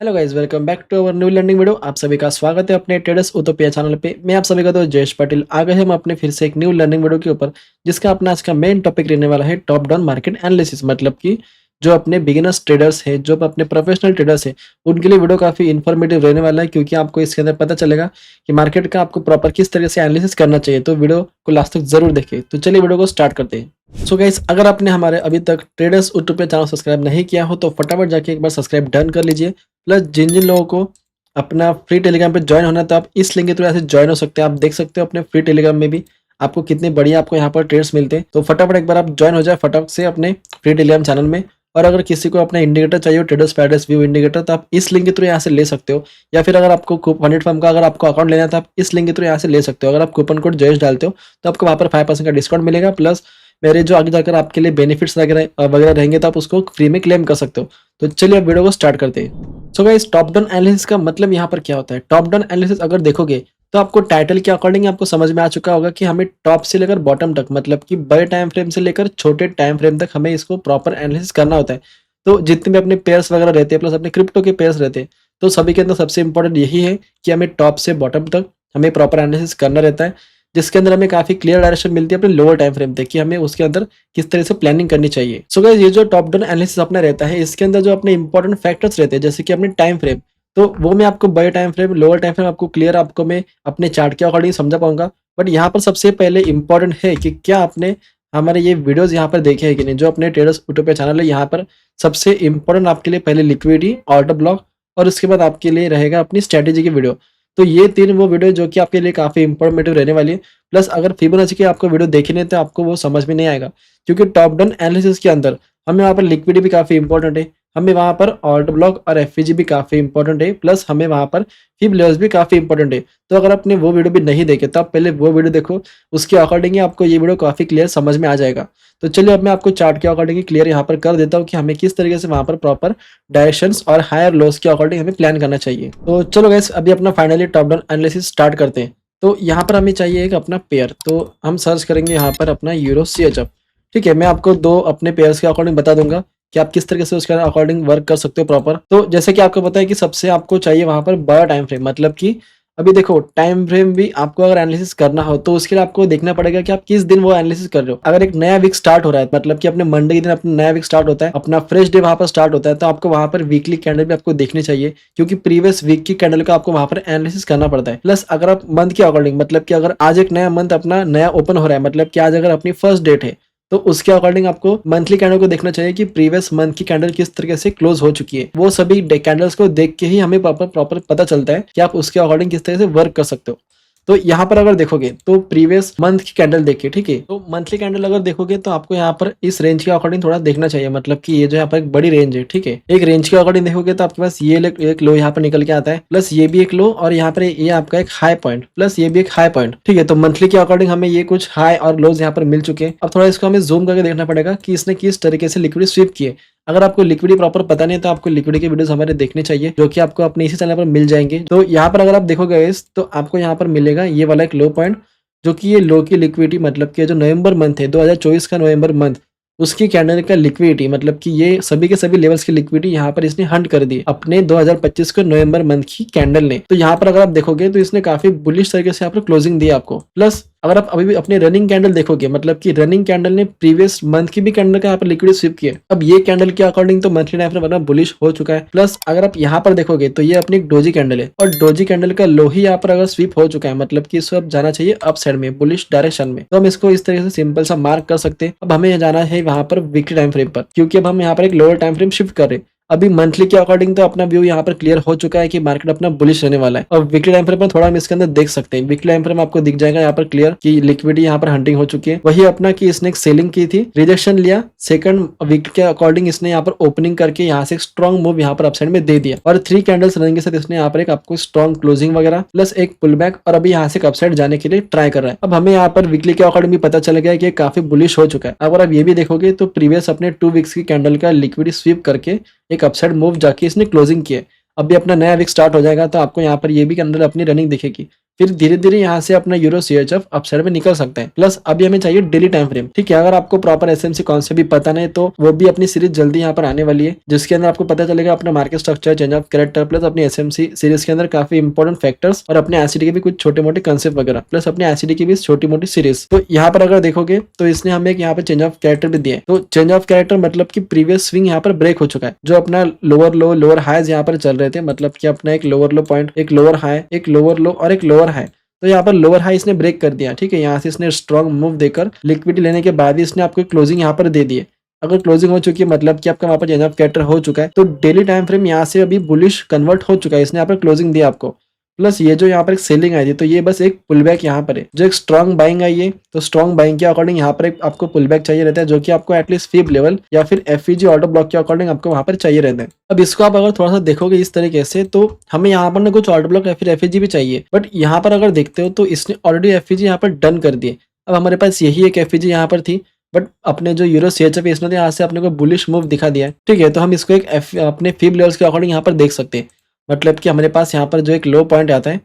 Hello guys, welcome back to our new learning video. आप सभी का स्वागत है अपने ट्रेडर्स उतोपिया चैनल पे। मैं आप सभी का दोस्त जयेश पाटिल आ गए हम अपने फिर से एक न्यू लर्निंग वीडियो के ऊपर, जिसका अपना आज का मेन टॉपिक रहने वाला है टॉप डाउन मार्केट एनालिसिस। मतलब कि जो अपने बिगिनर्स ट्रेडर्स है, जो अपने प्रोफेशनल ट्रेडर्स है, उनके लिए वीडियो काफी इन्फॉर्मेटिव रहने वाला है, क्योंकि आपको इसके अंदर पता चलेगा कि मार्केट का आपको प्रॉपर किस तरह से एनालिसिस करना चाहिए। तो वीडियो को लास्ट तक जरूर देखिए। तो चलिए वीडियो को स्टार्ट करते हैं। सो गाइस, अगर आपने हमारे अभी तक ट्रेडर्स यूट्यूब चैनल सब्सक्राइब नहीं किया हो तो फटाफट जाके एक बार सब्सक्राइब डन कर लीजिए। प्लस जिन-जिन लोगों को अपना फ्री टेलीग्राम पे जॉइन होना है, तो आप इस लिंक के थ्रू ऐसे जॉइन हो सकते हैं। आप देख सकते हो अपने फ्री टेलीग्राम में भी आपको कितने बढ़िया आपको यहाँ पर ट्रेड्स मिलते हैं। तो फटाफट एक बार आप जॉइन हो जाए फटाफट से अपने फ्री टेलीग्राम चैनल में। और अगर किसी को अपना इंडिकेटर चाहिए हो, ट्रेडर्स पैराडाइज व्यू इंडिकेटर, तो आप इस लिंक के थ्रू यहाँ से ले सकते हो। या फिर अगर आपको हंड्रेड फर्म का अगर आपको अकाउंट लेना है, तो आप इस लिंक के थ्रू यहाँ से ले सकते हो। अगर आप कूपन कोड जयेश डालते हो तो आपको वहाँ पर 5% का डिस्काउंट मिलेगा। प्लस मेरे जो आगे जाकर आपके लिए बेनिफिट्स वगैरह वगैरह रहेंगे, तो आप उसको फ्री में क्लेम कर सकते हो। तो चलिए अब वीडियो को स्टार्ट करते हैं। So guys, top down analysis का मतलब यहाँ पर क्या होता है? टॉप डाउन एनालिसिस अगर देखोगे तो आपको टाइटल के अकॉर्डिंग आपको समझ में आ चुका होगा कि हमें टॉप से लेकर बॉटम तक, मतलब कि बड़े टाइम फ्रेम से लेकर छोटे टाइम फ्रेम तक हमें इसको प्रॉपर एनालिसिस करना होता है। तो जितने भी अपने पेयर्स वगैरह रहते हैं, प्लस अपने क्रिप्टो के पेयर्स रहते हैं, तो सभी के अंदर सबसे इंपॉर्टेंट यही है कि हमें टॉप से बॉटम तक हमें प्रॉपर एनालिसिस करना रहता है, जिसके अंदर हमें काफी क्लियर डायरेक्शन मिलती है अपने लोअर टाइम फ्रेम तक कि हमें उसके अंदर किस तरह से प्लानिंग करनी चाहिए। सो गाइस, ये जो टॉप डाउन एनालिसिस अपना रहता है, इसके अंदर जो अपने इंपॉर्टेंट फैक्टर्स रहते हैं, जैसे कि अपने टाइम फ्रेम, तो वो मैं आपको बड़े time frame, lower time frame आपको क्लियर आपको मैं अपने चार्ट के अकॉर्डिंग समझा पाऊंगा। बट यहाँ पर सबसे पहले इंपॉर्टेंट है कि क्या आपने हमारे ये वीडियोस यहाँ पर देखे हैं कि नहीं। जो अपने ट्रेडर्स यूट्यूब पे चैनल है, यहाँ पर सबसे इंपॉर्टेंट आपके लिए पहले लिक्विडिटी, ऑर्डर ब्लॉक, और उसके बाद आपके लिए रहेगा अपनी स्ट्रेटेजी की वीडियो। तो ये तीन वो वीडियो जो कि आपके लिए काफी इंफॉर्मेटिव रहने वाली है। प्लस अगर फिबोनाची की आपको वीडियो देखी नहीं तो आपको वो समझ में नहीं आएगा, क्योंकि टॉप डाउन एनालिसिस के अंदर हमें वहाँ पर लिक्विडिटी भी काफी इंपॉर्टेंट है, हमें वहाँ पर ऑर्डर ब्लॉक और एफवीजी भी काफी इंपॉर्टेंट है, प्लस हमें वहाँ पर फिब लेवल्स भी काफी इंपॉर्टेंट है। तो अगर आपने वो वीडियो भी नहीं देखे तो आप पहले वो वीडियो देखो, उसके अकॉर्डिंग ही आपको ये वीडियो काफी क्लियर समझ में आ जाएगा। तो चलिए अब मैं आपको चार्ट के अकॉर्डिंग ही क्लियर यहाँ पर कर देता हूँ कि हमें किस तरीके से वहाँ पर प्रॉपर डायरेक्शंस और हायर लॉस के अकॉर्डिंग हमें प्लान करना चाहिए। तो चलो गाइस, अभी अपना finally top down analysis start करते हैं। तो यहाँ पर हमें चाहिए एक अपना पेयर, तो हम सर्च करेंगे यहाँ पर अपना यूरो सीएचएफ। ठीक है, मैं आपको दो अपने पेयर्स के अकॉर्डिंग बता दूंगा कि आप किस तरीके से उसके अकॉर्डिंग वर्क कर सकते हो प्रॉपर। तो जैसे कि आपको पता है कि सबसे आपको चाहिए वहां पर बड़ा टाइम फ्रेम, मतलब कि अभी देखो टाइम फ्रेम भी आपको अगर एनालिसिस करना हो तो उसके लिए आपको देखना पड़ेगा कि आप किस दिन वो एनालिसिस कर रहे हो। अगर एक नया वीक स्टार्ट हो रहा है, मतलब कि अपने मंडे के दिन अपना नया वीक स्टार्ट होता है, अपना फ्रेश डे वहां पर स्टार्ट होता है, तो आपको वहां पर वीकली कैंडल भी आपको देखनी चाहिए, क्योंकि प्रीवियस वीक की कैंडल का आपको वहां पर एनालिसिस करना पड़ता है। प्लस अगर आप मंथ के अकॉर्डिंग, मतलब कि अगर आज एक नया मंथ अपना नया ओपन हो रहा है, मतलब कि आज अगर अपनी फर्स्ट डेट है, तो उसके अकॉर्डिंग आपको मंथली कैंडल को देखना चाहिए कि प्रीवियस मंथ की कैंडल किस तरीके से क्लोज हो चुकी है। वो सभी कैंडल्स को देख के ही हमें प्रॉपर पता चलता है कि आप उसके अकॉर्डिंग किस तरह से वर्क कर सकते हो। तो यहाँ पर अगर देखोगे तो प्रीवियस मंथ की कैंडल देखिए, ठीक है, तो मंथली कैंडल अगर देखोगे तो आपको यहाँ पर इस रेंज के अकॉर्डिंग थोड़ा देखना चाहिए, मतलब कि ये जो यहाँ पर एक बड़ी रेंज है, ठीक है, एक रेंज के अकॉर्डिंग देखोगे तो आपके पास ये एक लो यहाँ पर निकल के आता है, प्लस ये भी एक लो, और यहाँ पर ये आपका एक हाई पॉइंट, प्लस ये भी एक हाई पॉइंट। ठीक है, तो मंथली के अकॉर्डिंग हमें ये कुछ हाई और लोज यहाँ पर मिल चुके हैं। अब थोड़ा इसको हमें जूम करके देखना पड़ेगा कि इसने किस तरीके से लिक्विड स्वीप किए। अगर आपको लिक्विडिटी प्रॉपर पता नहीं है तो आपको लिक्विडिटी के वीडियोस हमारे देखने चाहिए, जो कि आपको अपने इसी चैनल पर मिल जाएंगे। तो यहाँ पर अगर आप देखोगे इस, तो आपको यहाँ पर मिलेगा ये वाला एक लो पॉइंट, जो कि ये लो की लिक्विडिटी, मतलब कि जो नवंबर मंथ है 2024 का नवंबर मंथ, उसकी कैंडल का लिक्विडिटी, मतलब कि ये सभी के सभी लेवल्स की लिक्विडिटी यहाँ पर इसने हंट कर दी अपने 2025 के नवंबर मंथ की कैंडल ने। तो यहाँ पर अगर आप देखोगे तो इसने काफी बुलिश तरीके से यहाँ पर क्लोजिंग दी आपको। प्लस अगर आप अभी भी अपने रनिंग कैंडल देखोगे, मतलब कि रनिंग कैंडल ने प्रीवियस मंथ की भी कैंडल का यहाँ पर लिक्विडिटी स्विप किया। अब ये कैंडल के अकॉर्डिंग तो मंथली टाइम फ्रेम बुलिश हो चुका है। प्लस अगर आप यहाँ पर देखोगे तो ये अपनी एक डोजी कैंडल है, और डोजी कैंडल का लो ही यहाँ पर अगर स्वीप हो चुका है, मतलब कि इसको अब जाना चाहिए अप साइड में, बुलिश डायरेक्शन में। तो हम इसको इस तरीके से सिंपल सा मार्क कर सकते हैं। अब हमें जाना है वहां पर वीकली टाइम फ्रेम पर, क्योंकि अब हम यहाँ पर एक लोअर टाइम फ्रेम शिफ्ट कर रहे हैं। अभी मंथली के अकॉर्डिंग तो अपना व्यू यहाँ पर क्लियर हो चुका है कि मार्केट अपना बुलिश रहने वाला है। और वीकली टाइम फ्रेम पर थोड़ा हम इसके अंदर देख सकते हैं। वीकली टाइम फ्रेम आपको दिख जाएगा यहाँ पर क्लियर कि लिक्विडिटी यहाँ पर हंटिंग हो चुकी है। वही अपना कि इसने एक सेलिंग की थी, रिजेक्शन लिया, सेकंड वीक के अकॉर्डिंग इसने यहाँ पर ओपनिंग करके यहाँ से एक स्ट्रॉन्ग मूव यहाँ पर अपसाइड में दे दिया, और 3 कैंडल्स रनिंग के साथ इसने यहाँ पर एक आपको स्ट्रॉन्ग क्लोजिंग वगैरह प्लस एक पुल बैक, और अभी यहाँ से अपसाइड जाने के लिए ट्राई कर रहा है। अब हमें यहाँ पर वीकली के अकॉर्डिंग भी पता चल गया कि काफी बुलिश हो चुका है। अगर आप ये भी देखोगे तो प्रीवियस अपने 2 वीक्स की कैंडल का लिक्विडिटी स्वीप करके एक अपसाइड मूव जाके इसने क्लोजिंग किया। अभी अपना नया वीक स्टार्ट हो जाएगा तो आपको यहाँ पर ये भी कैंडल अपनी रनिंग दिखेगी। फिर धीरे-धीरे यहाँ से अपना यूरो सीएचएफ अपसाइड में निकल सकता है। प्लस अभी हमें चाहिए डेली टाइम फ्रेम, ठीक है। अगर आपको प्रॉपर एसएमसी कॉन्सेप्ट भी पता नहीं तो वो भी अपनी सीरीज जल्दी यहाँ पर आने वाली है, जिसके अंदर आपको पता चलेगा अपना market structure, change of character, plus अपनी एसएमसी सीरीज के अंदर काफी इंपॉर्टेंट फैक्टर्स और अपने एसिडी के भी कुछ छोटे मोटे कंसेप्ट वगैरह, प्लस अपने एसिडी की भी छोटी मोटी सीरीज। तो यहाँ पर अगर देखोगे तो इसने हमें एक यहाँ पे चेंज ऑफ कैरेक्टर भी दिया है। तो चेंज ऑफ कैरेक्टर मतलब कि प्रीवियस स्विंग यहाँ पर ब्रेक हो चुका है। जो अपना लोअर लो लोअर हाईज यहाँ पर चल रहे थे, मतलब कि अपना एक लोअर लो पॉइंट, एक लोअर हाई, एक लोअर लो और एक लोअर हाई, तो यहाँ पर लोअर हाई इसने ब्रेक कर दिया, ठीक है। यहाँ से इसने स्ट्रॉन्ग मूव देकर लिक्विडिटी लेने के बाद ही इसने आपको क्लोजिंग यहाँ पर दे दी है। अगर क्लोजिंग हो चुकी है मतलब कि आपका वहाँ पर चेंज ऑफ कैरेक्टर हो चुका है, तो डेली टाइम फ्रेम यहाँ से अभी बुलिश कन्वर्ट हो चुका है, इसने यहाँ पर क्लोजिंग दिया आपको। प्लस ये जो यहाँ पर एक सेलिंग आई थी, तो ये बस एक पुल बैक यहाँ पर है। जो एक स्ट्रॉन्ग बाइंग आई है, तो स्ट्रॉन्ग बाइंग के अकॉर्डिंग यहाँ पर एक आपको पुल बैक चाहिए रहता है, जो कि आपको एटलीस्ट फिब लेवल या फिर एफईजी ऑर्डर ब्लॉक के अकॉर्डिंग आपको वहाँ पर चाहिए रहता है। अब इसको आप अगर थोड़ा सा देखोगे इस तरीके से, तो हमें यहाँ पर ना कुछ ऑर्डर ब्लॉक या फिर एफईजी भी चाहिए, बट यहाँ पर अगर देखते हो तो इसने ऑलरेडी एफईजी यहाँ पर डन कर दिए। अब हमारे पास यही एक एफईजी यहाँ पर थी, बट अपने जो यूरो सीएचएफ इसने यहाँ से अपने को बुलिश मूव दिखा दिया है, ठीक है। तो हम इसको एक अपने फिब लेवल्स के अकॉर्डिंग यहाँ पर देख सकते हैं। मतलब कि हमारे पास यहाँ पर जो एक लो पॉइंट आता है,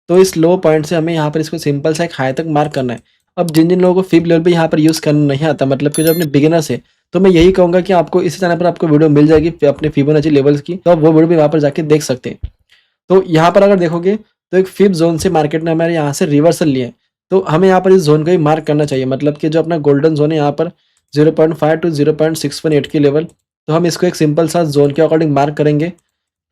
तो इस लो पॉइंट से हमें यहाँ पर इसको सिंपल सा एक हाई तक मार्क करना है। अब जिन जिन लोगों को फिब लेवल पे यहाँ पर यूज़ करना नहीं आता, मतलब कि जो अपने बिगिनर्स है, तो मैं यही कहूँगा कि आपको इसी चैनल पर आपको वीडियो मिल जाएगी अपने फिबोनाची लेवल्स की, तो आप वो वीडियो भी वहाँ पर जाके देख सकते हैं। तो यहाँ पर अगर देखोगे तो एक फिब जोन से मार्केट ने हमारे यहाँ से रिवर्सल लिया है, तो हमें यहाँ पर इस जोन को ही मार्क करना चाहिए। मतलब कि जो अपना गोल्डन जोन है यहाँ पर 0.5 टू 0.618 की लेवल, तो हम इसको एक सिंपल सा जोन के अकॉर्डिंग मार्क करेंगे।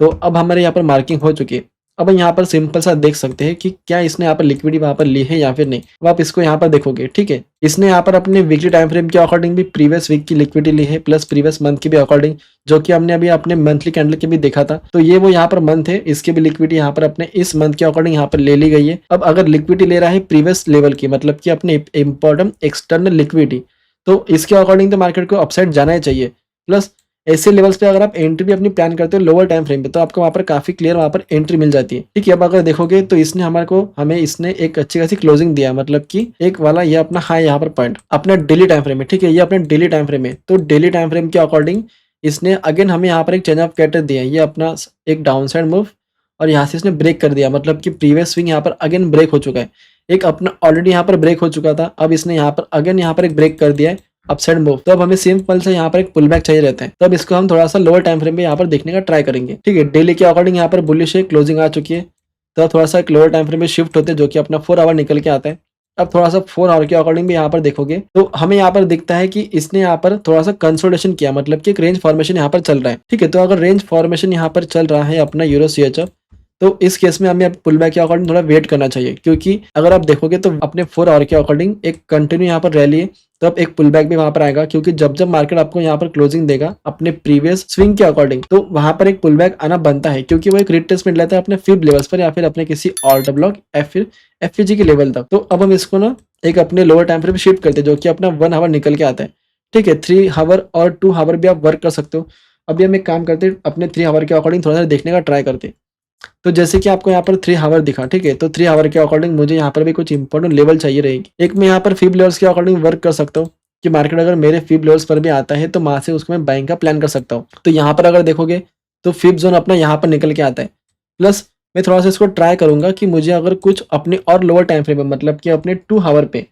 तो अब हमारे यहाँ पर मार्किंग हो चुकी है। अब यहाँ पर सिंपल सा देख सकते हैं कि क्या इसने यहाँ पर लिक्विडिटी वहाँ पर ली है या फिर नहीं। अब आप इसको यहाँ पर देखोगे, ठीक है। इसने यहाँ पर अपने वीकली टाइम फ्रेम के अकॉर्डिंग भी प्रीवियस वीक की लिक्विडिटी ली है, प्लस प्रीवियस मंथ की भी अकॉर्डिंग, जो कि हमने अभी अपने मंथली कैंडल के भी देखा था। तो ये वो यहाँ पर मंथ है, इसकी भी लिक्विडिटी यहाँ पर अपने इस मंथ के अकॉर्डिंग यहाँ पर ले ली गई है। अब अगर लिक्विडिटी ले रहा है प्रीवियस लेवल की, मतलब कि अपने इंपॉर्टेंट एक्सटर्नल लिक्विडिटी, तो इसके अकॉर्डिंग तो मार्केट को अपसाइड जाना ही चाहिए। प्लस ऐसे लेवल्स पे अगर आप एंट्री भी अपनी प्लान करते हो लोअर टाइम फ्रेम पे, तो आपको वहाँ पर काफी क्लियर वहाँ पर एंट्री मिल जाती है, ठीक है। अब अगर देखोगे तो इसने हमें इसने एक अच्छी खासी क्लोजिंग दिया, मतलब कि एक वाला ये अपना हाई यहाँ पर पॉइंट अपना डेली टाइम फ्रेम है, ठीक है। ये अपने डेली टाइम फ्रेम है, तो डेली टाइम फ्रेम के अकॉर्डिंग इसने अगेन हमें यहाँ पर एक चेंज ऑफ कैरेक्टर दिया है। ये अपना एक डाउन साइड मूव और यहाँ से इसने ब्रेक कर दिया, मतलब कि प्रीवियस स्विंग यहाँ पर अगेन ब्रेक हो चुका है। एक अपना ऑलरेडी यहाँ पर ब्रेक हो चुका था, अब इसने यहाँ पर अगेन यहाँ पर एक ब्रेक कर दिया है अपसाइड मूव। तो अब हमें सिंपल से यहाँ पर एक पुल बैक चाहिए रहता है, तो अब इसको हम थोड़ा सा लोअर टाइम फ्रेम पे यहाँ पर देखने का ट्राई करेंगे, ठीक है। डेली के अकॉर्डिंग यहाँ पर बुलिश है, क्लोजिंग आ चुकी है, तो थोड़ा सा एक लोअर टाइम फ्रेम में शिफ्ट होते हैं, जो कि अपना 4 आवर निकल के आता है। अब थोड़ा सा 4 आवर के अकॉर्डिंग भी यहाँ पर देखोगे तो हमें यहाँ पर दिखता है कि इसने यहाँ पर थोड़ा सा कंसोलिडेशन किया, मतलब कि एक रेंज फॉर्मेशन यहाँ पर चल रहा है, ठीक है। तो अगर रेंज फॉर्मेशन यहाँ पर चल रहा है अपना यूरो सीएचएफ, तो इस केस में हमें पुल बैक के अकॉर्डिंग थोड़ा वेट करना चाहिए, क्योंकि अगर आप देखोगे तो अपने 4 आवर के अकॉर्डिंग एक कंटिन्यू यहाँ पर रैली है, तो अब एक पुल बैक भी वहां पर आएगा, क्योंकि जब जब मार्केट आपको यहाँ पर क्लोजिंग देगा अपने प्रीवियस स्विंग के अकॉर्डिंग, तो वहां पर एक पुल बैक आना बनता है, क्योंकि वो एक रिट्रेसमेंट लेता है अपने फिब लेवल्स पर या फिर अपने किसी ऑर्डर ब्लॉक या फिर एफईजी के लेवल तक। तो अब हम इसको ना एक अपने लोअर टाइम फ्रेम शिफ्ट करते हैं, जो कि अपना 1 आवर निकल के आता है, ठीक है। 3 आवर और 2 आवर भी आप वर्क कर सकते हो। अभी हम एक काम करते हैं, अपने 3 आवर के अकॉर्डिंग थोड़ा सा देखने का ट्राई करते हैं। तो जैसे कि आपको यहाँ पर 3 आवर दिखा, ठीक है। तो 3 आवर के अकॉर्डिंग मुझे यहाँ पर भी कुछ इंपॉर्टेंट लेवल चाहिए रहेगी। एक मैं यहाँ पर फिब लेवल्स के अकॉर्डिंग वर्क कर सकता हूँ कि मार्केट अगर मेरे फिब लेवल्स पर भी आता है तो वहां से उसको मैं बाइंग का प्लान कर सकता हूँ। तो यहाँ पर अगर देखोगे तो फिब जोन अपना यहाँ पर निकल के आता है। प्लस मैं थोड़ा सा इसको ट्राई करूंगा कि मुझे अगर कुछ अपने और लोअर टाइम फ्रेम में, मतलब कि अपने 2 आवर पे,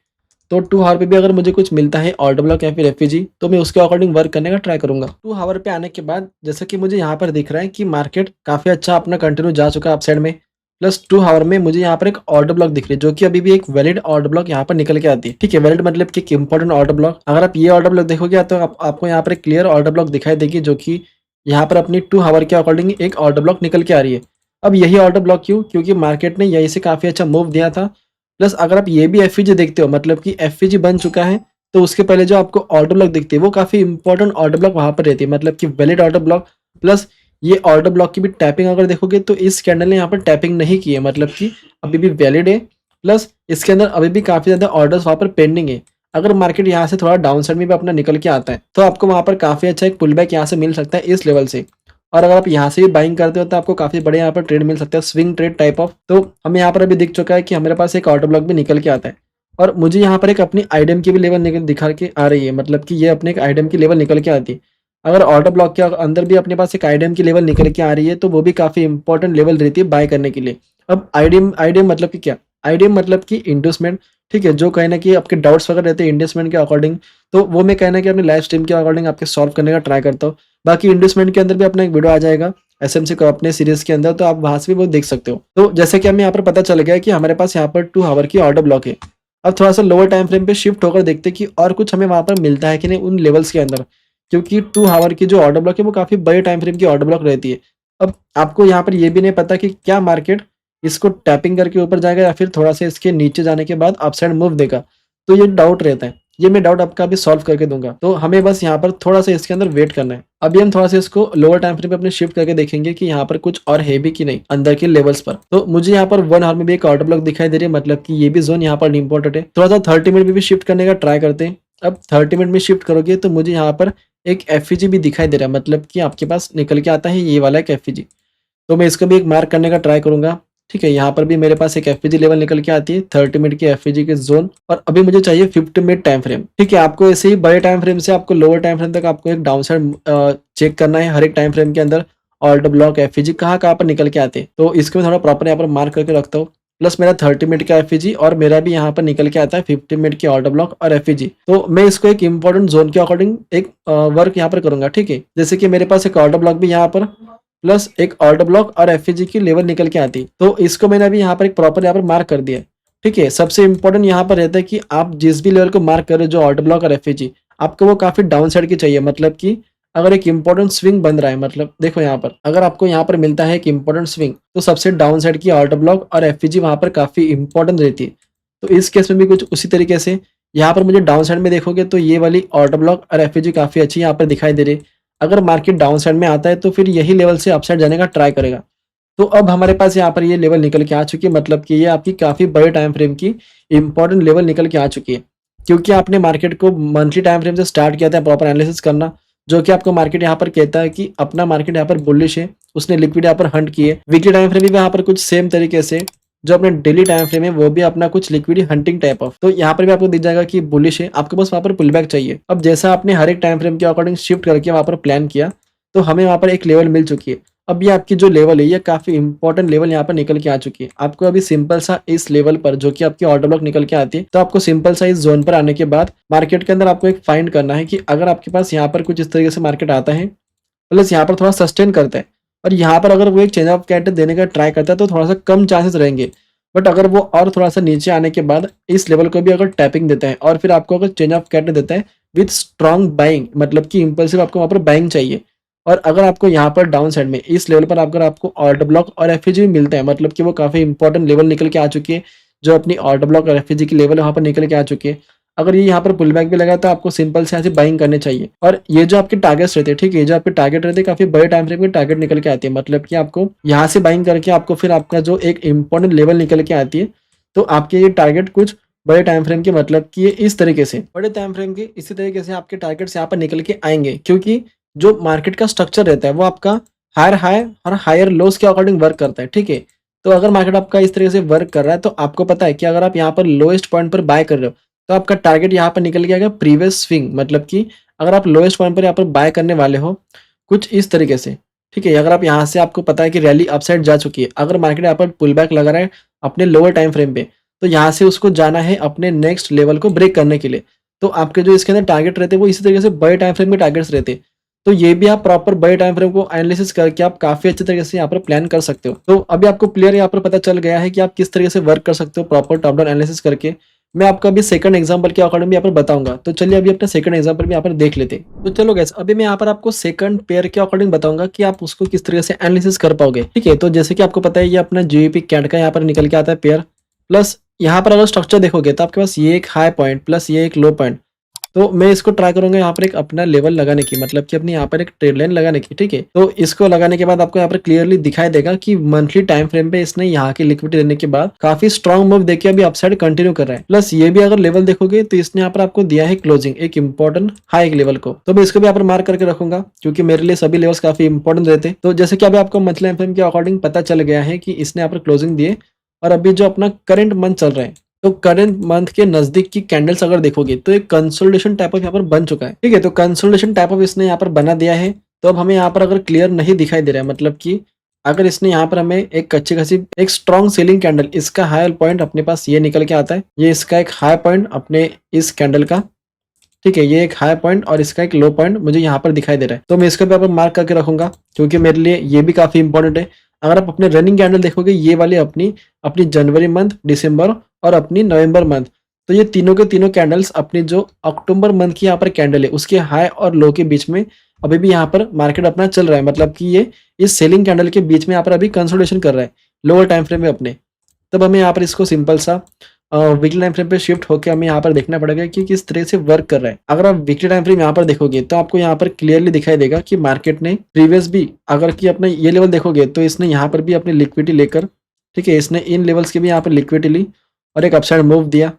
तो 2 आवर पे भी अगर मुझे कुछ मिलता है ऑर्डर ब्लॉक या फिर एफईजी, तो मैं उसके अकॉर्डिंग वर्क करने का ट्राई करूंगा। 2 आवर पे आने के बाद जैसा कि मुझे यहाँ पर दिख रहा है कि मार्केट काफी अच्छा अपना कंटिन्यू जा चुका है अपसाइड में। प्लस 2 आवर में मुझे यहाँ पर एक ऑर्डर ब्लॉक दिख रही है, जो कि अभी भी एक वैलिड ऑर्डर ब्लॉक यहाँ पर निकल के आती है, ठीक है। वैलिड मतलब कि एक इंपॉर्टेंट ऑर्डर ब्लॉक। अगर आप ये ऑर्डर ब्लॉक देखोगे तो आपको यहाँ पर एक क्लियर ऑर्डर ब्लॉक दिखाई देगी, जो कि यहाँ पर अपनी 2 आवर के अकॉर्डिंग एक ऑर्डर ब्लॉक निकल के आ रही है। अब यही ऑर्डर ब्लॉक क्यों? क्योंकि मार्केट ने यही से काफी अच्छा मूव दिया था। प्लस अगर आप ये भी एफईजी देखते हो, मतलब कि एफईजी बन चुका है, तो उसके पहले जो आपको ऑर्डर ब्लॉक दिखती है वो काफी इंपॉर्टेंट ऑर्डर ब्लॉक वहां पर रहती है, मतलब कि वैलिड ऑर्डर ब्लॉक। प्लस ये ऑर्डर ब्लॉक की भी टैपिंग अगर देखोगे तो इस कैंडल ने यहाँ पर टैपिंग नहीं की है, मतलब कि अभी भी वैलिड है। प्लस इसके अंदर अभी भी काफी ज्यादा ऑर्डर्स वहां पर पेंडिंग है। अगर मार्केट यहाँ से थोड़ा डाउन साइड में भी अपना निकल के आता है, तो आपको वहां पर काफी अच्छा एक पुल बैक यहाँ से मिल सकता है इस लेवल से। और अगर आप यहाँ से भी बाइंग करते हो तो आपको काफी बड़े यहाँ पर ट्रेड मिल सकता है, स्विंग ट्रेड टाइप ऑफ। तो हमें यहाँ पर अभी दिख चुका है कि हमारे पास एक ऑर्डर ब्लॉक भी निकल के आता है, और मुझे यहाँ पर एक अपनी आईडीएम की भी लेवल निकल दिखा के आ रही है, मतलब कि ये अपने एक आईडीएम की लेवल निकल के आती है। अगर ऑर्डर ब्लॉक के अंदर भी अपने पास एक आईडीएम की लेवल निकल के आ रही है, तो वो भी काफी इंपॉर्टेंट लेवल रहती है बाय करने के लिए। अब आईडीएम आईडीएम मतलब कि क्या? आईडीएम मतलब कि इंडोसमेंट, ठीक है, जो कहीं न कहीं आपके डाउट्स वगैरह रहते हैं इंडोसमेंट के अकॉर्डिंग, तो वो मैं कहीं न कहीं अपनी लाइव स्ट्रीम के अकॉर्डिंग आपके सॉल्व करने का ट्राई करता हूँ। बाकी इंडोसमेंट के अंदर भी अपना एक वीडियो आ जाएगा एसएमसी को अपने सीरीज़ के अंदर, तो आप वहाँ से भी वो देख सकते हो। तो जैसे कि हमें यहाँ पर पता चल गया है कि हमारे पास यहाँ पर 2 ऑवर की ऑर्डर ब्लॉक है। अब थोड़ा-सा लोअर टाइम फ्रेम पे शिफ्ट होकर देखते हैं कि और कुछ हमें वहाँ पर मिलता है कि नहीं उन लेवल्स के अंदर। क्योंकि 2 ऑवर की जो ऑर्डर ब्लॉक है वो काफ़ी बड़े टाइम फ्रेम की ऑर्डर ब्लॉक रहती है। अब आपको यहाँ पर ये भी नहीं पता कि क्या मार्केट इसको टैपिंग करके ऊपर जाएगा या फिर थोड़ा-सा इसके नीचे जाने के बाद अपसाइड मूव देगा। तो ये डाउट रहता है। ये मैं डाउट आपका अभी सॉल्व करके दूँगा। तो हमें बस यहाँ पर थोड़ा-सा इसके अंदर वेट करना है। अभी हम थोड़ा-सा इसको लोअर टाइम फ्रेम पे अपने शिफ्ट करके देखेंगे कि यहाँ पर कुछ और है भी कि नहीं अंदर के लेवल्स पर। तो मुझे यहाँ पर 1 आवर में भी एक ऑर्डर ब्लॉक दिखाई दे रही है, मतलब कि ये भी ज़ोन यहाँ पर इम्पोर्टेंट है। थोड़ा-सा 30 मिनट में भी शिफ्ट करने का ट्राई करते हैं। अब 30 मिनट में शिफ्ट करोगे तो मुझे यहाँ पर एक एफईजी भी दिखाई दे रहा है, मतलब कि आपके पास निकल के आता है ये वाला एक एफईजी। तो मैं इसको भी एक मार्क करने का ट्राई करूँगा। ठीक है, यहाँ पर भी मेरे पास एक एफईजी लेवल निकल के आती है 30 मिनट की एफईजी के ज़ोन, और अभी मुझे चाहिए 50 मिनट टाइम फ्रेम। ठीक है, आपको ऐसे ही बड़े टाइम फ्रेम से आपको लोअर टाइम फ्रेम तक आपको एक डाउन साइड चेक करना है हर एक टाइम फ्रेम के अंदर ऑल्ट ब्लॉक एफईजी कहाँ-कहाँ पर निकल के आते हैं। तो इसको मैं थोड़ा प्रॉपर यहाँ पर मार्क करके रखता हूँ। प्लस मेरा 30 मिनट का एफईजी और मेरा भी यहाँ पर निकल के आता है 50 मिनट की ऑल्ट ब्लॉक और एफईजी। तो मैं इसको एक इंपॉर्टेंट ज़ोन के अकॉर्डिंग एक वर्क यहाँ पर करूँगा। ठीक है, जैसे कि मेरे पास एक ऑल्ट ब्लॉक भी यहाँ पर प्लस एक ऑल्ट ब्लॉक और एफईजी की लेवल निकल के आती। तो इसको मैंने अभी यहाँ पर एक प्रॉपर यहाँ पर मार्क कर दिया है। ठीक है, सबसे इंपॉर्टेंट यहाँ पर रहता है कि आप जिस भी लेवल को मार्क कर रहे हो जो ऑल्ट ब्लॉक और एफईजी, आपको वो काफ़ी डाउन साइड की चाहिए, मतलब कि अगर एक इंपॉर्टेंट स्विंग बन रहा है, मतलब देखो यहाँ पर अगर आपको यहाँ पर मिलता है एक इंपॉर्टेंट स्विंग, तो सबसे डाउन साइड की ऑल्ट ब्लॉक और एफईजी वहाँ पर काफ़ी इंपॉर्टेंट रहती है। तो इस केस में भी कुछ उसी तरीके से यहाँ पर मुझे डाउन साइड में देखोगे तो ये वाली ऑल्ट ब्लॉक और एफईजी काफ़ी अच्छी यहाँ पर दिखाई दे रही है। अगर मार्केट डाउन साइड में आता है तो फिर यही लेवल से अपसाइड जाने का ट्राई करेगा। तो अब हमारे पास यहाँ पर ये लेवल निकल के आ चुकी है, मतलब कि ये आपकी काफ़ी बड़े टाइम फ्रेम की इंपॉर्टेंट लेवल निकल के आ चुकी है। क्योंकि आपने मार्केट को मंथली टाइम फ्रेम से स्टार्ट किया था प्रॉपर एनालिसिस करना, जो कि आपको मार्केट यहाँ पर कहता है कि अपना मार्केट यहाँ पर बुलिश है, उसने लिक्विड यहाँ पर हंट की है। वीकली टाइम फ्रेम भी यहाँ पर कुछ सेम तरीके से जो अपने डेली टाइम फ्रेम है वो भी अपना कुछ लिक्विड हंटिंग टाइप ऑफ, तो यहाँ पर भी आपको दिख जाएगा कि बुलिश है, आपको बस वहाँ पर पुल बैक चाहिए। अब जैसा आपने हर एक टाइम फ्रेम के अकॉर्डिंग शिफ्ट करके वहाँ पर प्लान किया, तो हमें वहाँ पर एक लेवल मिल चुकी है। अब ये आपकी जो लेवल है ये काफ़ी इंपॉर्टेंट लेवल यहाँ पर निकल के आ चुकी है। आपको अभी सिंपल सा इस लेवल पर जो कि आपकी ऑर्डर ब्लॉक निकल के आती है, तो आपको सिंपल सा इस जोन पर आने के बाद मार्केट के अंदर आपको एक फाइंड करना है कि अगर आपके पास यहाँ पर कुछ इस तरीके से मार्केट आता है, प्लस यहाँ पर थोड़ा सस्टेन करता है और यहाँ पर अगर वो एक चेंज ऑफ कैरेक्टर देने का ट्राई करता है तो थोड़ा सा कम चांसेस रहेंगे। बट अगर वो और थोड़ा सा नीचे आने के बाद इस लेवल को भी अगर टैपिंग देता है और फिर आपको अगर चेंज ऑफ कैरेक्टर देता है विथ स्ट्रॉन्ग बाइंग, मतलब कि इंपल्सिव आपको वहाँ पर बाइंग चाहिए, और अगर आपको यहाँ पर डाउन साइड में इस लेवल पर अगर आपको ऑर्डर ब्लॉक और एफईजी भी मिलता है, मतलब कि वो काफ़ी इंपॉर्टेंट लेवल निकल के आ चुकी है, जो अपनी ऑर्डर ब्लॉक और एफईजी की लेवल वहाँ पर निकल के आ चुकी है। अगर ये यहाँ पर पुल बैक भी लगा तो आपको सिंपल से यहाँ से बाइंग करने चाहिए। और ये जो आपके टारगेट्स रहते हैं, ठीक है, ये जो आपके टारगेट रहते हैं काफ़ी बड़े टाइम फ्रेम के टारगेट निकल के आती है, मतलब कि आपको यहाँ से बाइंग करके आपको फिर आपका जो एक इंपॉर्टेंट लेवल निकल के आती है, तो आपके ये टारगेट कुछ बड़े टाइम फ्रेम के, मतलब कि ये इस तरीके से बड़े टाइम फ्रेम के इसी तरीके से आपके टारगेट्स यहाँ पर निकल के आएंगे, क्योंकि जो मार्केट का स्ट्रक्चर रहता है वो आपका हायर हाई और हायर लोस के अकॉर्डिंग वर्क करता है। ठीक है, तो अगर मार्केट आपका इस तरीके से वर्क कर रहा है तो आपको पता है कि अगर आप यहाँ पर लोएस्ट पॉइंट पर बाय कर रहे हो तो आपका टारगेट यहाँ पर निकल के आएगा प्रीवियस स्विंग, मतलब कि अगर आप लोएस्ट पॉइंट पर यहाँ पर बाय करने वाले हो कुछ इस तरीके से। ठीक है, अगर आप यहाँ से आपको पता है कि रैली अपसाइड जा चुकी है, अगर मार्केट यहाँ पर पुल बैक लगा रहा है अपने लोअर टाइम फ्रेम पे, तो यहाँ से उसको जाना है अपने नेक्स्ट लेवल को ब्रेक करने के लिए। तो आपके जो इसके अंदर टारगेट रहते हैं वो इसी तरीके से बड़े टाइम फ्रेम के टारगेट्स रहते हैं। तो ये भी आप प्रॉपर बड़े टाइम फ्रेम को एनालिसिस करके आप काफ़ी अच्छे तरीके से यहाँ पर प्लान कर सकते हो। तो अभी आपको क्लियर यहाँ पर पता चल गया है कि आप किस तरीके से वर्क कर सकते हो प्रॉपर टॉप डाउन एनालिसिस करके। मैं आपको अभी सेकंड एग्जांपल के अकॉर्डिंग भी यहाँ पर बताऊंगा। तो चलिए अभी अपना सेकंड एग्जांपल भी यहाँ पर देख लेते हैं। तो चलो गाइस, अभी मैं यहाँ पर आपको सेकंड पेयर के अकॉर्डिंग बताऊंगा कि आप उसको किस तरीके से एनालिसिस कर पाओगे। ठीक है, तो जैसे कि आपको पता है ये अपना जीबीपी कैट का यहाँ पर निकल के आता है पेयर, प्लस यहाँ पर अगर स्ट्रक्चर देखोगे तो आपके पास ये एक हाई पॉइंट प्लस ये एक लो पॉइंट। तो मैं इसको ट्राई करूंगा यहाँ पर एक अपना लेवल लगाने की, मतलब कि अपनी यहाँ पर एक ट्रेड लाइन लगाने की। ठीक है, तो इसको लगाने के बाद आपको यहाँ पर क्लियरली दिखाई देगा कि मंथली टाइम फ्रेम पे इसने यहाँ की लिक्विडिटी देने के बाद काफी स्ट्रॉन्ग मूव देके अभी अपसाइड कंटिन्यू कर रहा है। प्लस ये भी अगर लेवल देखोगे तो इसने यहाँ पर आपको दिया है क्लोजिंग एक इंपॉर्टेंट हाई लेवल को, तो मैं इसको भी यहाँ पर मार्क करके रखूंगा क्योंकि मेरे लिए सभी लेवल्स काफी इंपॉर्टेंट रहते। तो जैसे कि अभी आपको मंथली टाइम फ्रेम के अकॉर्डिंग पता चल गया है कि इसने यहाँ पर क्लोजिंग दिए, और अभी जो अपना करंट मंथ चल रहा है, तो करंट मंथ के नजदीक की कैंडल्स अगर देखोगे तो एक कंसोलिडेशन टाइप ऑफ यहाँ पर बन चुका है। ठीक है, तो कंसोलिडेशन टाइप ऑफ इसने यहाँ पर बना दिया है। तो अब हमें यहाँ पर अगर क्लियर नहीं दिखाई दे रहा है, मतलब कि अगर इसने यहाँ पर हमें एक अच्छी खासी एक स्ट्रॉन्ग सेलिंग कैंडल, इसका हायर पॉइंट अपने पास ये निकल के आता है, ये इसका एक हाई पॉइंट अपने इस कैंडल का, ठीक है, ये एक हाई पॉइंट और इसका एक लो पॉइंट मुझे यहाँ पर दिखाई दे रहा है, तो मैं इसको भी यहाँ पर मार्क करके रखूंगा क्योंकि मेरे लिए ये भी काफी इंपॉर्टेंट है। अगर आप अपने रनिंग कैंडल देखोगे, ये वाली अपनी अपनी जनवरी मंथ, दिसंबर और अपनी नवंबर मंथ, तो ये तीनों के तीनों कैंडल्स अपनी जो अक्टूबर मंथ की यहाँ पर कैंडल है उसके हाई और लो के बीच में अभी भी यहाँ पर मार्केट अपना चल रहा है, मतलब कि ये इस सेलिंग कैंडल के बीच में यहाँ पर अभी कंसोलिडेशन कर रहा है लोअर टाइम फ्रेम में अपने। तब हमें यहाँ पर इसको सिंपल सा वीकली टाइम फ्रेम पे शिफ्ट होकर हमें यहाँ पर देखना पड़ेगा कि किस तरह से वर्क कर रहा है। अगर आप वीकली टाइम फ्रेम यहाँ पर देखोगे तो आपको यहाँ पर क्लियरली दिखाई देगा कि मार्केट ने प्रीवियस भी अगर कि अपने ये लेवल देखोगे तो इसने यहाँ पर भी अपनी लिक्विडिटी लेकर, ठीक है, इसने इन लेवल्स की भी यहाँ पर लिक्विडिटी ली और एक अपसाइड मूव दिया।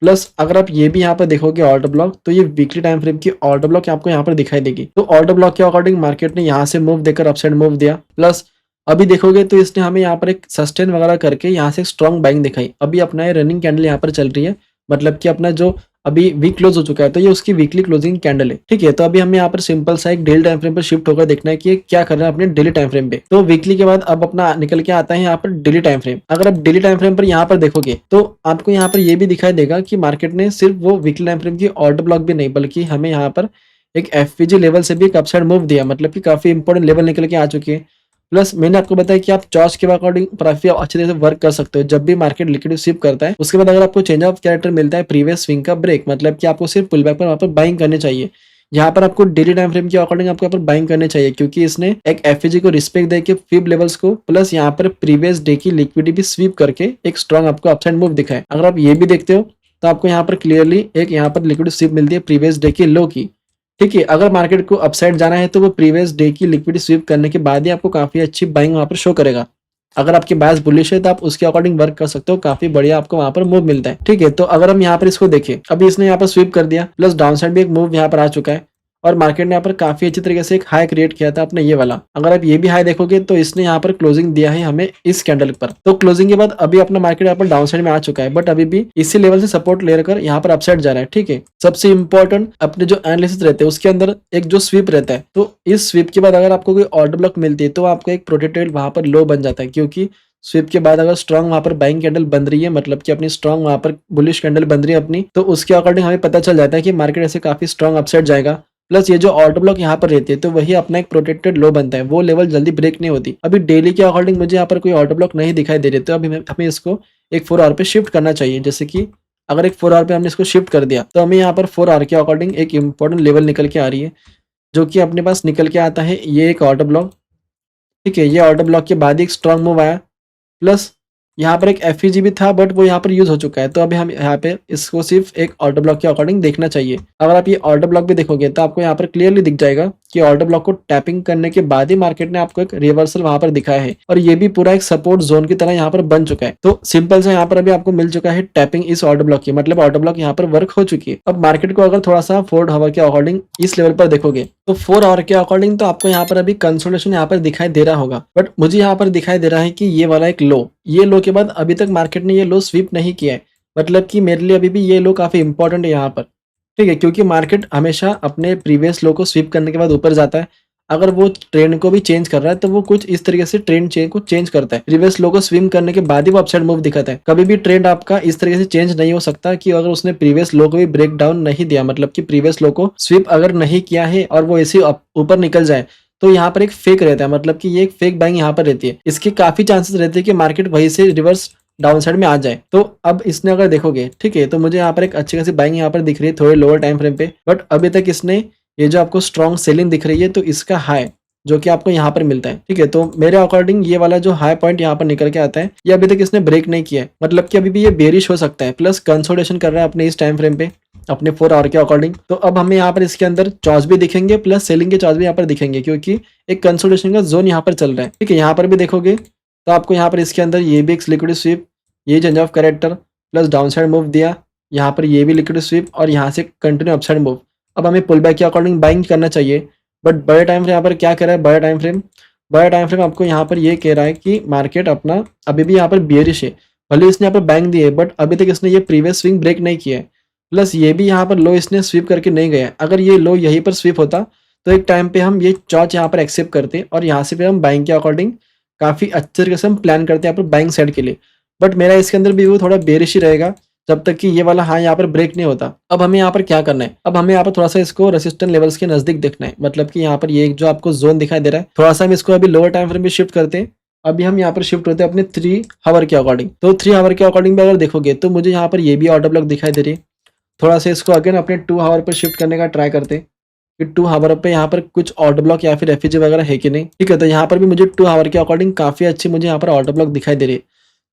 प्लस अगर आप ये भी यहाँ पर देखोगे ऑर्डर ब्लॉक, तो ये वीकली टाइम फ्रेम की ऑर्डर ब्लॉक आपको यहाँ पर दिखाई देगी। तो ऑर्डर ब्लॉक के अकॉर्डिंग मार्केट ने यहाँ से मूव देकर अपसाइड मूव दिया। प्लस अभी देखोगे तो इसने हमें यहाँ पर एक सस्टेन वगैरह करके यहाँ से एक स्ट्रॉन्ग बाइंग दिखाई। अभी अपना ये रनिंग कैंडल यहाँ पर चल रही है, मतलब कि अपना जो अभी वीक क्लोज हो चुका है तो ये उसकी वीकली क्लोजिंग कैंडल है, ठीक है। तो अभी हमें यहाँ पर सिंपल सा एक डेली टाइम फ्रेम पर शिफ्ट होकर देखना है कि ये क्या कर रहा है अपने डेली टाइम फ्रेम पे। तो वीकली के बाद अब अपना निकल के आता है यहाँ पर डेली टाइम फ्रेम। अगर आप डेली टाइम फ्रेम पर यहाँ पर देखोगे तो आपको यहाँ पर ये भी दिखाई देगा कि मार्केट ने सिर्फ वो वीकली टाइम फ्रेम की ऑर्डर ब्लॉक भी नहीं, बल्कि हमें यहाँ पर एक एफपीजी लेवल से भी एक अपसाइड मूव दिया, मतलब कि काफी इंपॉर्टेंट लेवल निकल के आ चुके हैं। प्लस मैंने आपको बताया कि आप चॉर्च के अकॉर्डिंग काफी अच्छी तरह से वर्क कर सकते हो। जब भी मार्केट लिक्विडिटी स्विप करता है उसके बाद अगर आपको चेंज ऑफ कैरेक्टर मिलता है प्रीवियस स्विंग का ब्रेक, मतलब कि आपको सिर्फ पुल बैक पर वहां पर बाइंग करनी चाहिए। यहाँ पर आपको डेली टाइम फ्रेम के अकॉर्डिंग आपको यहाँ पर बाइंग करनी चाहिए क्योंकि इसने एक एफएजी को रिस्पेक्ट देके फिब लेवल्स को प्लस यहाँ पर प्रीवियस डे की लिक्विडिटी भी स्वीप करके एक स्ट्रॉन्ग आपको अपसाइड मूव दिखाए। अगर आप ये भी देखते हो तो आपको यहाँ पर क्लियरली एक यहाँ पर लिक्विडिटी स्वीप मिलती है प्रीवियस डे के लो की, ठीक है। अगर मार्केट को अपसाइड जाना है तो वो प्रीवियस डे की लिक्विडिटी स्वीप करने के बाद ही आपको काफी अच्छी बाइंग वहां पर शो करेगा। अगर आपकी बायस बुलिश है तो आप उसके अकॉर्डिंग वर्क कर सकते हो, काफी बढ़िया आपको वहां पर मूव मिलता है, ठीक है। तो अगर हम यहाँ पर इसको देखें, अभी इसने यहाँ पर स्वीप कर दिया प्लस डाउन साइड भी एक मूव यहाँ पर आ चुका है और मार्केट ने यहाँ पर काफी अच्छी तरीके से एक हाई क्रिएट किया था अपने ये वाला। अगर आप ये भी हाई देखोगे तो इसने यहाँ पर क्लोजिंग दिया है हमें इस कैंडल पर। तो क्लोजिंग के बाद अभी अपना मार्केट यहाँ पर डाउन साइड में आ चुका है, बट अभी भी इसी लेवल से सपोर्ट लेकर यहाँ पर अपसाइड जा रहा है, ठीक है। सबसे इंपॉर्टेंट अपने जो एनालिसिस रहते हैं उसके अंदर एक जो स्वीप रहता है, तो इस स्वीप के बाद अगर आपको कोई ऑर्डर ब्लॉक मिलती है तो आपका एक प्रोटेक्टेड वहां पर लो बन जाता है, क्योंकि स्वीप के बाद अगर स्ट्रॉन्ग वहां पर बाइंग कैंडल बन रही है, मतलब कि अपनी स्ट्रॉन्ग वहां पर बुलिश कैंडल बन रही है अपनी, तो उसके अकॉर्डिंग हमें पता चल जाता है कि मार्केट ऐसे काफी स्ट्रॉन्ग अपसाइड जाएगा। प्लस ये जो ऑर्डर ब्लॉक यहाँ पर रहती है तो वही अपना एक प्रोटेक्टेड लो बनता है, वो लेवल जल्दी ब्रेक नहीं होती। अभी डेली के अकॉर्डिंग मुझे यहाँ पर कोई ऑर्डर ब्लॉक नहीं दिखाई दे रहे, तो अभी हमें इसको एक 4 आवर पे शिफ्ट करना चाहिए। जैसे कि अगर एक 4 आवर पे हमने इसको शिफ्ट कर दिया तो हमें यहाँ पर 4 आवर के अकॉर्डिंग एक इंपॉर्टेंट लेवल निकल के आ रही है, जो कि अपने पास निकल के आता है ये एक ऑर्डर ब्लॉक, ठीक है। ये ऑर्डर ब्लॉक के बाद ही एक स्ट्रॉन्ग मूव आया, प्लस यहाँ पर एक एफईजी भी था बट वो यहाँ पर यूज हो चुका है। तो अभी हम यहाँ पे इसको सिर्फ एक ऑर्डर ब्लॉक के अकॉर्डिंग देखना चाहिए। अगर आप ये ऑर्डर ब्लॉक भी देखोगे तो आपको यहाँ पर क्लियरली दिख जाएगा कि ऑर्डर ब्लॉक को टैपिंग करने के बाद ही मार्केट ने आपको एक रिवर्सल वहां पर दिखाया है और ये भी पूरा एक सपोर्ट जोन की तरह यहाँ पर बन चुका है। तो सिंपल से यहाँ पर अभी आपको मिल चुका है टैपिंग इस ऑर्डर ब्लॉक की, मतलब ऑर्डर ब्लॉक यहाँ पर वर्क हो चुकी है। अब मार्केट को अगर थोड़ा सा 4 आवर के अकॉर्डिंग इस लेवल पर देखोगे तो 4 आवर के अकॉर्डिंग तो आपको यहाँ पर अभी कंसोलिडेशन यहाँ पर दिखाई दे रहा होगा, बट मुझे यहाँ पर दिखाई दे रहा है कि ये वाला एक लो, ये लो के बाद अभी तक मार्केट ने ये लो स्वीप नहीं किया है, मतलब कि मेरे लिए अभी भी ये लो काफी इंपॉर्टेंट है यहाँ पर, ठीक है। क्योंकि मार्केट हमेशा अपने प्रीवियस लो को स्वीप करने के बाद ऊपर जाता है। अगर वो ट्रेंड को भी चेंज कर रहा है तो वो कुछ इस तरीके से ट्रेंड चेंज को चेंज करता है, प्रीवियस लो को स्विम करने के बाद ही वो अपसाइड मूव दिखाता है। कभी भी ट्रेंड आपका इस तरीके से चेंज नहीं हो सकता कि अगर उसने प्रीवियस लो को भी ब्रेक डाउन नहीं दिया, मतलब कि प्रीवियस लो को स्वीप अगर नहीं किया है और वो ऐसे ऊपर निकल जाए तो यहाँ पर एक फेक रहता है, मतलब कि ये एक फेक बाइंग यहाँ पर रहती है। इसके काफी चांसेस रहते हैं कि मार्केट वहीं से रिवर्स डाउन साइड में आ जाए। तो अब इसने अगर देखोगे, ठीक है, तो मुझे यहाँ पर एक अच्छी खासी बाइंग यहाँ पर दिख रही है थोड़े लोअर टाइम फ्रेम पे, बट अभी तक इसने ये जो आपको स्ट्रॉन्ग सेलिंग दिख रही है तो इसका हाई जो कि आपको यहाँ पर मिलता है, ठीक है। तो मेरे अकॉर्डिंग ये वाला जो हाई पॉइंट यहाँ पर निकल के आता है ये अभी तक इसने ब्रेक नहीं किया है, मतलब कि अभी भी ये बेरिश हो सकता है। प्लस कंसोलिडेशन कर रहा है अपने इस टाइम फ्रेम पे अपने 4 आवर के अकॉर्डिंग। तो अब हमें यहाँ पर इसके अंदर चॉर्च भी दिखेंगे प्लस सेलिंग के चॉर्च भी यहाँ पर दिखेंगे, क्योंकि एक कंसोलिडेशन का जोन यहाँ पर चल रहा है, ठीक है। यहाँ पर भी देखोगे तो आपको यहाँ पर इसके अंदर ये भी एक लिक्विड स्वीप, ये change of character plus down side move दिया, यहाँ पर ये भी लिक्विड स्वीप और यहाँ से कंटिन्यू अपसाइड मूव। अब हमें पुल बैक के अकॉर्डिंग बाइंग करना चाहिए, बट बड़े टाइम फ्रेम यहाँ पर क्या कर रहा है, बड़ा टाइम फ्रेम आपको यहाँ पर ये कह रहा है कि मार्केट अपना अभी भी यहाँ पर बियरिश है। भले इसने यहाँ पर बैंक दी है बट अभी तक इसने ये प्रीवियस स्विंग ब्रेक नहीं किया है, प्लस ये भी यहाँ पर लो इसने स्वीप करके नहीं गया। अगर ये लो यहीं पर स्वीप होता तो एक टाइम पे हम ये चॉर्च यहाँ पर एक्सेप्ट करते और यहाँ से फिर हम बाइंग के अकॉर्डिंग काफ़ी अच्छे तरीके से हम प्लान करते हैं यहाँ पर बाइंग साइड के लिए। बट मेरा इसके अंदर भी वो थोड़ा बेयरिश ही रहेगा जब तक कि ये वाला हाई यहाँ पर ब्रेक नहीं होता। अब हमें यहाँ पर क्या करना है, अब हमें यहाँ पर थोड़ा-सा इसको रेजिस्टेंस लेवल्स के नज़दीक देखना है। मतलब कि यहाँ पर ये जो आपको ज़ोन दिखाई दे रहा है, थोड़ा-सा हम इसको अभी लोअर टाइम फ्रेम पे शिफ्ट करते हैं। अभी हम यहाँ पर शिफ्ट होते हैं अपने 3 हावर के अकॉर्डिंग। तो 3 हावर के अकॉर्डिंग भी अगर देखोगे तो मुझे यहाँ पर ये भी ऑर्डर ब्लॉक दिखाई दे रही है। थोड़ा-सा इसको अगेन अपने 2 हावर पर शिफ्ट करने का ट्राई करते हैं कि 2 हावर पे यहाँ पर कुछ ऑर्डर ब्लॉक या फिर एफईजी वगैरह है कि नहीं। ठीक है, तो यहाँ पर भी मुझे 2 हावर के अकॉर्डिंग काफ़ी अच्छी मुझे यहाँ पर ऑर्डर ब्लॉक दिखाई दे रही है।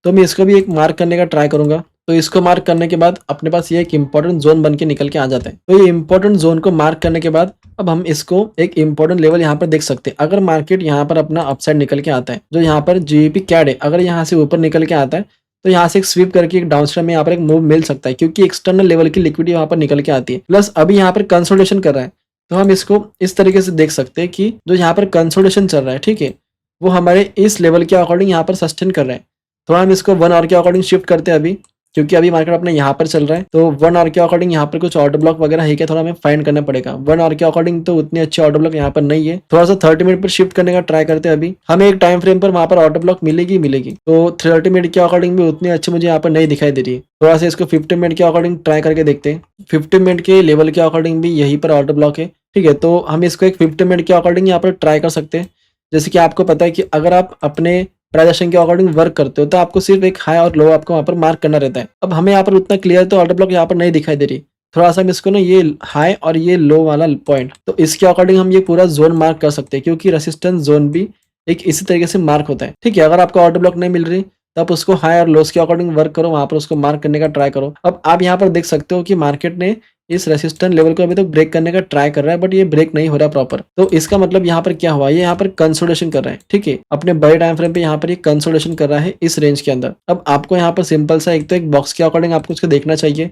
तो मैं इसको भी एक मार्क करने का ट्राई करूँगा। तो इसको मार्क करने के बाद अपने पास ये एक इम्पोर्टेंट ज़ोन बन के निकल के आ जाता है। तो ये इम्पोर्टेंट ज़ोन को मार्क करने के बाद अब हम इसको एक इम्पोर्टेंट लेवल यहाँ पर देख सकते हैं। अगर मार्केट यहाँ पर अपना अपसाइड निकल के आता है, जो यहाँ पर जीबीपी कैड है, अगर यहाँ से ऊपर निकल के आता है, तो यहाँ से एक स्वीप करके एक डाउनस्ट्रीम में यहाँ पर एक मूव मिल सकता है, क्योंकि एक्सटर्नल लेवल की लिक्विडिटी यहाँ पर निकल के आती है। प्लस अभी यहाँ पर कंसोलिडेशन कर रहा है, तो हम इसको इस तरीके से देख सकते हैं कि जो यहाँ पर कंसोलिडेशन चल रहा है, ठीक है, वो हमारे इस लेवल के अकॉर्डिंग यहाँ पर सस्टेन कर रहा है। थोड़ा हम इसको 1 आवर के अकॉर्डिंग शिफ्ट करते हैं अभी, क्योंकि अभी मार्केट अपने यहाँ पर चल रहा है। तो 1 आवर के अकॉर्डिंग यहाँ पर कुछ ऑर्डर ब्लॉक वगैरह है क्या, थोड़ा हमें फाइंड करना पड़ेगा। 1 आवर के अकॉर्डिंग तो उतनी अच्छी ऑर्डर ब्लॉक यहाँ पर नहीं है। थोड़ा सा 30 मिनट पर शिफ्ट करने का ट्राई करते हैं। अभी हमें एक टाइम फ्रेम पर वहाँ पर ऑर्डर ब्लॉक मिलेगी। तो 30 मिनट के अकॉर्डिंग भी उतनी अच्छी मुझे यहाँ पर नहीं दिखाई दे रही है। थोड़ा सा इसको 50 मिनट के अकॉर्डिंग ट्राई करके देखते हैं। 50 मिनट के लेवल के अकॉर्डिंग भी यहीं पर ऑर्डर ब्लॉक है। ठीक है, तो हम इसको एक 50 मिनट के अकॉर्डिंग यहाँ पर ट्राई कर सकते हैं। जैसे कि आपको पता है कि अगर आप अपने प्राइस एक्शन के अकॉर्डिंग वर्क करते हो तो आपको सिर्फ एक हाई और लो आपको वहाँ पर मार्क करना रहता है। अब हमें यहाँ पर उतना क्लियर तो ऑर्डर ब्लॉक यहाँ पर नहीं दिखाई दे रही। थोड़ा सा हम इसको ना ये हाई और ये लो वाला पॉइंट, तो इसके अकॉर्डिंग हम ये पूरा जोन मार्क कर सकते हैं, क्योंकि रेसिस्टेंस जोन भी एक इसी तरीके से मार्क होता है। ठीक है, अगर आपको ऑर्डर ब्लॉक नहीं मिल रही तो आप उसको हाई और लोस के अकॉर्डिंग वर्क करो, वहां पर उसको मार्क करने का ट्राई करो। अब आप यहाँ पर देख सकते हो कि मार्केट ने इस रेसिस्टेंस लेवल को अभी तक ब्रेक करने का ट्राई कर रहा है, बट ये ब्रेक नहीं हो रहा प्रॉपर। तो इसका मतलब यहाँ पर क्या हुआ, ये यहाँ पर कंसोलिडेशन कर रहा है। ठीक है, अपने बड़े टाइम फ्रेम पे यहाँ पर ये कंसोलिडेशन कर रहा है इस रेंज के अंदर। अब आपको यहाँ पर सिंपल सा एक तो एक बॉक्स के अकॉर्डिंग आपको उसको देखना चाहिए,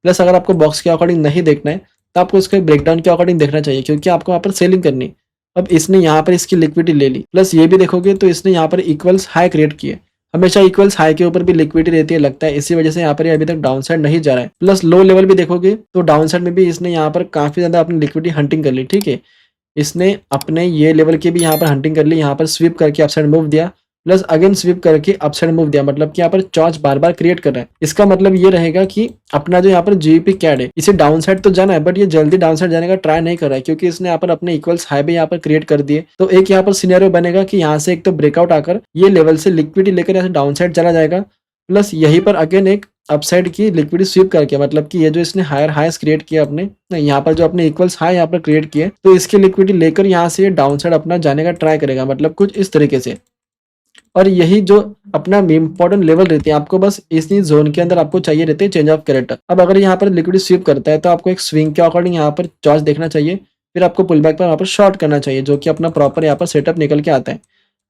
प्लस अगर आपको बॉक्स के अकॉर्डिंग नहीं देखना है तो आपको इसको ब्रेकडाउन के अकॉर्डिंग देखना चाहिए, क्योंकि आपको वहाँ पर सेलिंग करनी। अब इसने यहाँ पर इसकी लिक्विडिटी ले ली, प्लस ये भी देखोगे तो इसने यहाँ पर इक्वल्स हाई क्रिएट किए। हमेशा इक्वल्स हाई के ऊपर भी लिक्विडिटी रहती है लगता है, इसी वजह से यहाँ पर अभी तक डाउन साइड नहीं जा रहा है। प्लस लो लेवल भी देखोगे तो डाउन साइड में भी इसने यहाँ पर काफी ज्यादा अपनी लिक्विडिटी हंटिंग कर ली। ठीक है, इसने अपने ये लेवल की भी यहाँ पर हंटिंग कर ली, यहाँ पर स्वीप करके अपसाइड मूव दिया, प्लस अगेन स्वीप करके अपसाइड मूव दिया। मतलब कि यहाँ पर चॉच बार बार क्रिएट कर रहा है। इसका मतलब ये रहेगा कि अपना जो यहाँ पर जीबीपी कैड है, इसे डाउन साइड तो जाना है, बट ये जल्दी डाउन साइड जाने का ट्राई नहीं कर रहा है, क्योंकि इसने यहाँ पर अपने इक्वल्स हाई भी यहाँ पर क्रिएट कर दिए। तो एक यहाँ पर सिनेरियो बनेगा कि यहाँ से एक तो ब्रेकआउट आकर ये लेवल से लिक्विडिटी लेकर यहाँ से डाउन साइड चला जाएगा, प्लस यहीं पर अगेन एक अपसाइड की लिक्विडिटी स्वीप करके, मतलब कि ये जो इसने हायर हाईस क्रिएट किया अपने यहाँ पर जो अपने इक्वल्स हाई यहाँ पर क्रिएट किए, तो इसकी लिक्विडिटी लेकर यहाँ से डाउन साइड अपना जाने का ट्राई करेगा, मतलब कुछ इस तरीके से। और यही जो अपना इंपॉर्टेंट लेवल रहती है, आपको बस इसी जोन के अंदर आपको चाहिए रहते हैं चेंज ऑफ कैरेक्टर। अब अगर यहाँ पर लिक्विडिटी स्वीप करता है तो आपको एक स्विंग के अकॉर्डिंग यहाँ पर चॉइस देखना चाहिए, फिर आपको पुल बैक पर यहाँ पर शॉर्ट करना चाहिए, जो कि अपना प्रॉपर यहाँ पर सेटअप निकल के आता है।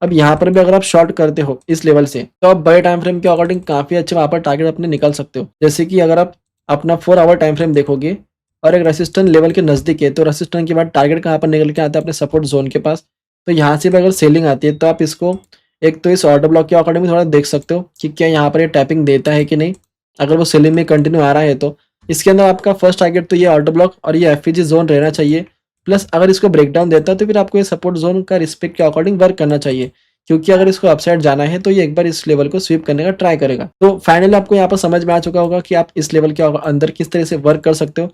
अब यहाँ पर भी अगर आप शॉर्ट करते हो इस लेवल से, तो आप बड़े टाइम फ्रेम के अकॉर्डिंग काफी अच्छे वहाँ पर टारगेट अपने निकल सकते हो। जैसे कि अगर आप अपना 4 आवर टाइम फ्रेम देखोगे और एक रेसिस्टेंस लेवल के नजदीक है, तो रेसिस्टेंस के बाद टारगेट कहाँ पर निकल के आता है अपने सपोर्ट जोन के पास। तो यहाँ से भी अगर सेलिंग आती है तो आप इसको एक तो इस ऑर्डर ब्लॉक के अकॉर्डिंग भी थोड़ा देख सकते हो कि क्या यहाँ पर ये टैपिंग देता है कि नहीं। अगर वो सेलिंग में कंटिन्यू आ रहा है तो इसके अंदर आपका फर्स्ट टारगेट तो ये ऑर्डर ब्लॉक और ये एफईजी जोन रहना चाहिए। प्लस अगर इसको ब्रेकडाउन देता है तो फिर आपको ये सपोर्ट जोन का रिस्पेक्ट के अकॉर्डिंग वर्क करना चाहिए, क्योंकि अगर इसको अपसाइड जाना है तो ये एक बार इस लेवल को स्वीप करने का ट्राई करेगा। तो फाइनली आपको यहाँ पर समझ में आ चुका होगा कि आप इस लेवल के अंदर किस तरह से वर्क कर सकते हो।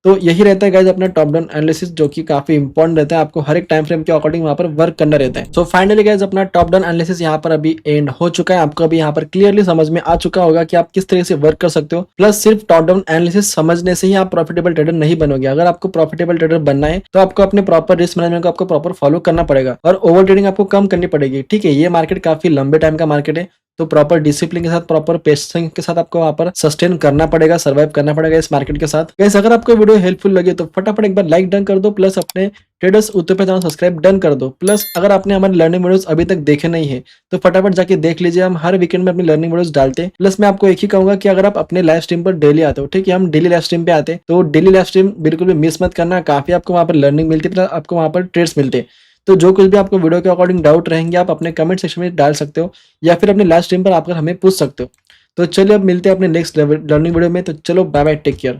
तो यही रहता है गाइज अपना टॉप डाउन एनालिसिस, जो कि काफी इंपॉर्टेंट रहता है। आपको हर एक टाइम फ्रेम के अकॉर्डिंग वहां पर वर्क करना रहता है। सो फाइनली गाइज अपना टॉप डाउन एनालिसिस यहाँ पर अभी एंड हो चुका है। आपको अभी यहाँ पर क्लियरली समझ में आ चुका होगा कि आप किस तरह से वर्क कर सकते हो। प्लस सिर्फ टॉप डाउन एनालिसिस समझने से ही आप प्रॉफिटेबल ट्रेडर नहीं बनोगे। अगर आपको प्रॉफिटेबल ट्रेडर बनना है तो आपको अपने प्रॉपर रिस्क मैनेजमेंट को आपको प्रॉपर फॉलो करना पड़ेगा और ओवर ट्रेडिंग आपको कम करनी पड़ेगी। ठीक है, ये मार्केट काफी लंबे टाइम का मार्केट है, तो प्रॉपर डिसिप्लिन के साथ प्रॉपर पेशेंस के साथ आपको वहां पर सस्टेन करना पड़ेगा, सर्वाइव करना पड़ेगा इस मार्केट के साथ। गाइस अगर आपको वीडियो हेल्पफुल लगे तो फटाफट एक बार लाइक डन कर दो, प्लस अपने ट्रेडर्स उत्तोपिया चैनल सब्सक्राइब डन कर दो। प्लस अगर आपने हमारे लर्निंग वीडियोस अभी तक देखे नहीं है तो फटाफट जाके देख लीजिए, हम हर वीकेंड में अपनी लर्निंग वीडियोस डालते हैं। प्लस मैं आपको एक ही कहूंगा कि अगर आप अपने लाइव स्ट्रीम पर डेली आते हो, ठीक है, हम डेली लाइव स्ट्रीम पे आते हैं, तो डेली लाइव स्ट्रीम बिल्कुल भी मिस मत करना। काफी आपको वहां पर लर्निंग मिलती है, आपको वहां पर ट्रेड्स मिलते हैं। तो जो कुछ भी आपको वीडियो के अकॉर्डिंग डाउट रहेंगे आप अपने कमेंट सेक्शन में डाल सकते हो, या फिर अपने लाइव स्ट्रीम पर आकर हमें पूछ सकते हो। तो चलिए अब मिलते हैं अपने नेक्स्ट लर्निंग वीडियो में। तो चलो बाय बाय, टेक केयर।